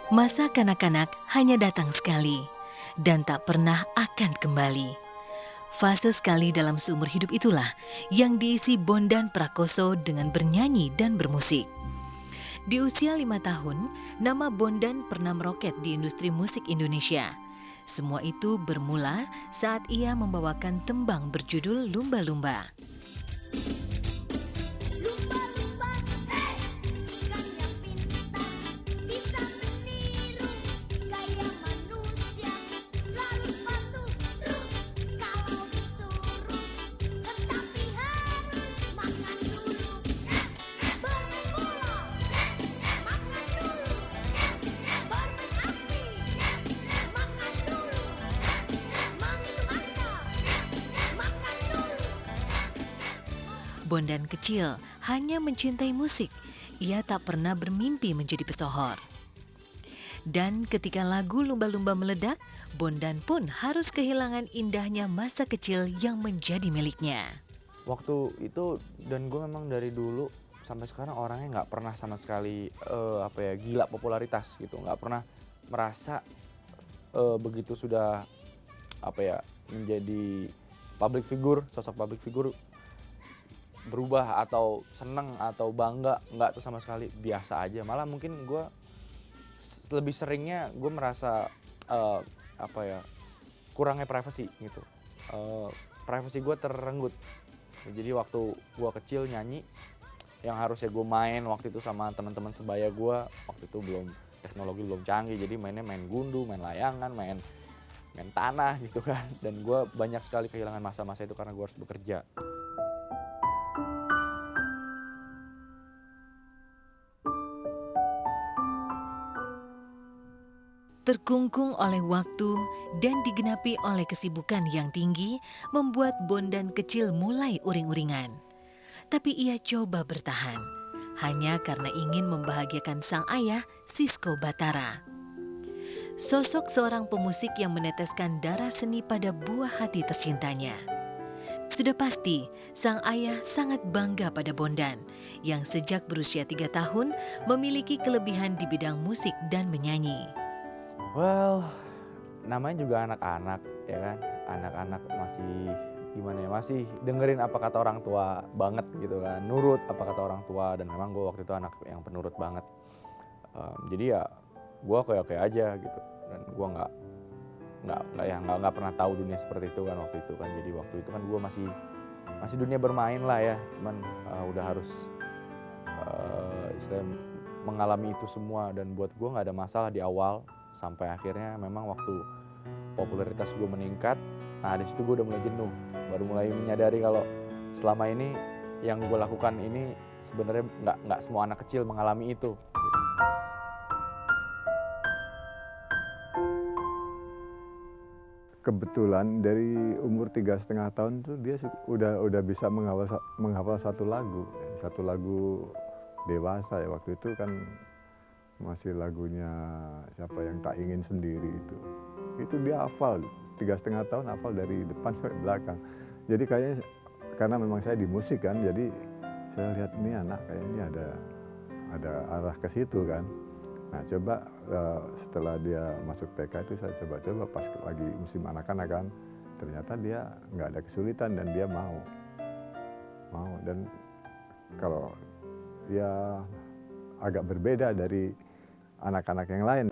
Masa kanak-kanak hanya datang sekali dan tak pernah akan kembali. Fase sekali dalam seumur hidup itulah yang diisi Bondan Prakoso dengan bernyanyi dan bermusik. Di usia 5 tahun, nama Bondan pernah meroket di industri musik Indonesia. Semua itu bermula saat ia membawakan tembang berjudul Lumba-Lumba. Lumba-lumba, hei, ikannya pintar, bisa meniru gaya manusia, lalu patuh kalau disuruh, tetapi harus makan dulu. Bermain bola, makan dulu. Bermain api, makan dulu. Menghitung angka, makan dulu. Bondan kecil hanya mencintai musik. Ia tak pernah bermimpi menjadi pesohor. Dan ketika lagu Lumba-Lumba meledak, Bondan pun harus kehilangan indahnya masa kecil yang menjadi miliknya. Waktu itu dan gue memang dari dulu sampai sekarang orangnya nggak pernah sama sekali gila popularitas gitu, nggak pernah merasa begitu sudah menjadi sosok public figure berubah atau seneng atau bangga, nggak tuh sama sekali, biasa aja. Malah mungkin gue lebih seringnya gue merasa kurangnya privacy gitu. Privacy gue terenggut. Jadi waktu gue kecil nyanyi, yang harusnya gue main waktu itu sama teman-teman sebaya gue, waktu itu teknologi belum canggih, jadi mainnya main gundu, main layangan, main tanah gitu kan. Dan gue banyak sekali kehilangan masa-masa itu karena gue harus bekerja. Terkungkung oleh waktu dan digenapi oleh kesibukan yang tinggi, membuat Bondan kecil mulai uring-uringan. Tapi ia coba bertahan, hanya karena ingin membahagiakan sang ayah, Sisko Batara. Sosok seorang pemusik yang meneteskan darah seni pada buah hati tercintanya. Sudah pasti, sang ayah sangat bangga pada Bondan, yang sejak berusia 3 tahun memiliki kelebihan di bidang musik dan menyanyi. Well, namanya juga anak-anak ya kan, anak-anak masih dengerin apa kata orang tua banget gitu kan, nurut apa kata orang tua, dan memang gue waktu itu anak yang penurut banget. Jadi ya gue oke aja gitu, dan gue nggak pernah tahu dunia seperti itu kan waktu itu kan. Jadi waktu itu kan gue masih dunia bermain lah ya, cuman udah harus istilahnya mengalami itu semua, dan buat gue nggak ada masalah di awal. Sampai akhirnya memang waktu popularitas gue meningkat, nah di situ gue udah mulai jenuh, baru mulai menyadari kalau selama ini yang gue lakukan ini sebenarnya nggak semua anak kecil mengalami itu. Kebetulan dari umur 3,5 tahun tuh dia udah bisa menghafal satu lagu dewasa ya. Waktu itu kan masih lagunya siapa yang tak ingin sendiri itu dia hafal. 3,5 tahun hafal dari depan sampai belakang. Jadi kayaknya karena memang saya di musik kan, jadi saya lihat ini anak kayaknya ada arah ke situ kan. Nah coba setelah dia masuk TK itu saya coba pas lagi musim anak-anak kan, ternyata dia nggak ada kesulitan dan dia mau. Dan kalau ya agak berbeda dari anak-anak yang lain.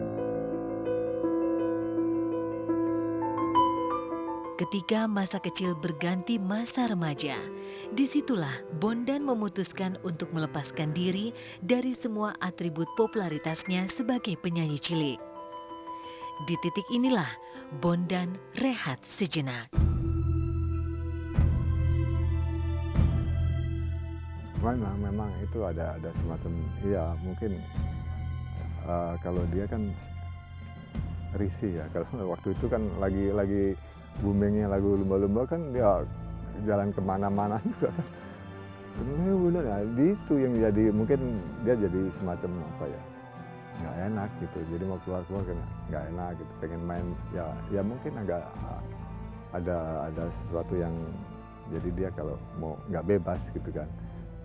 Ketika masa kecil berganti masa remaja, disitulah Bondan memutuskan untuk melepaskan diri dari semua atribut popularitasnya sebagai penyanyi cilik. Di titik inilah Bondan rehat sejenak. Memang itu ada semacam, ya mungkin kalau dia kan risih ya. Kalau waktu itu kan lagi boomingnya lagu Lumba-Lumba kan, ya jalan kemana-mana juga. Bener, nah, itu yang jadi mungkin dia jadi semacam nggak enak gitu. Jadi mau keluar kan nggak enak gitu, pengen main ya mungkin agak ada sesuatu yang jadi dia kalau mau nggak bebas gitu kan,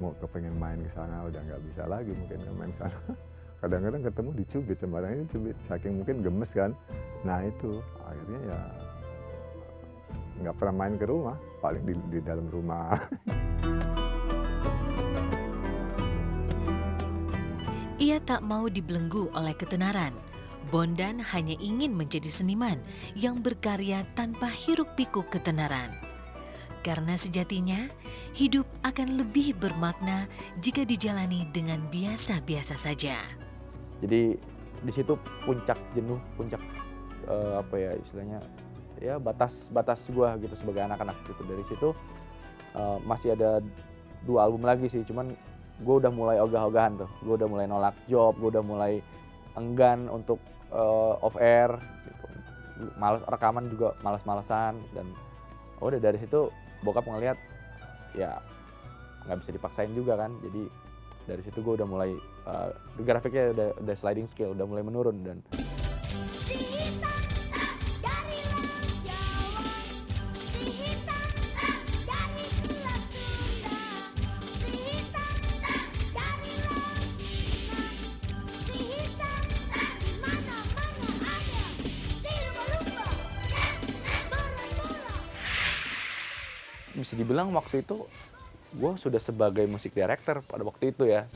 mau kepengen main ke sana udah nggak bisa lagi mungkin main ke sana. kadang-kadang ketemu dicubit, sembarangnya dicubit, saking mungkin gemes kan. Nah itu akhirnya ya nggak pernah main ke rumah, paling di dalam rumah. Ia tak mau dibelenggu oleh ketenaran. Bondan hanya ingin menjadi seniman yang berkarya tanpa hiruk-pikuk ketenaran. Karena sejatinya, hidup akan lebih bermakna jika dijalani dengan biasa-biasa saja. Jadi di situ puncak jenuh, puncak apa ya istilahnya, ya batas gua gitu sebagai anak-anak gitu. Dari situ masih ada 2 album lagi sih, cuman gue udah mulai ogah-ogahan tuh, gue udah mulai nolak job, gue udah mulai enggan untuk off air gitu. Males rekaman juga, males-malesan, dan udah dari situ bokap ngeliat ya nggak bisa dipaksain juga kan. Jadi dari situ gue udah mulai grafiknya udah sliding scale, udah mulai menurun. Dan Si hitam dari laut Jawa, si hitam dari Selat Sunda, si hitam dari laut Cina, si hitam di mana-mana ada, si lumba-lumba dan bola-bola. bisa dibilang waktu itu gue sudah sebagai musik director pada waktu itu ya.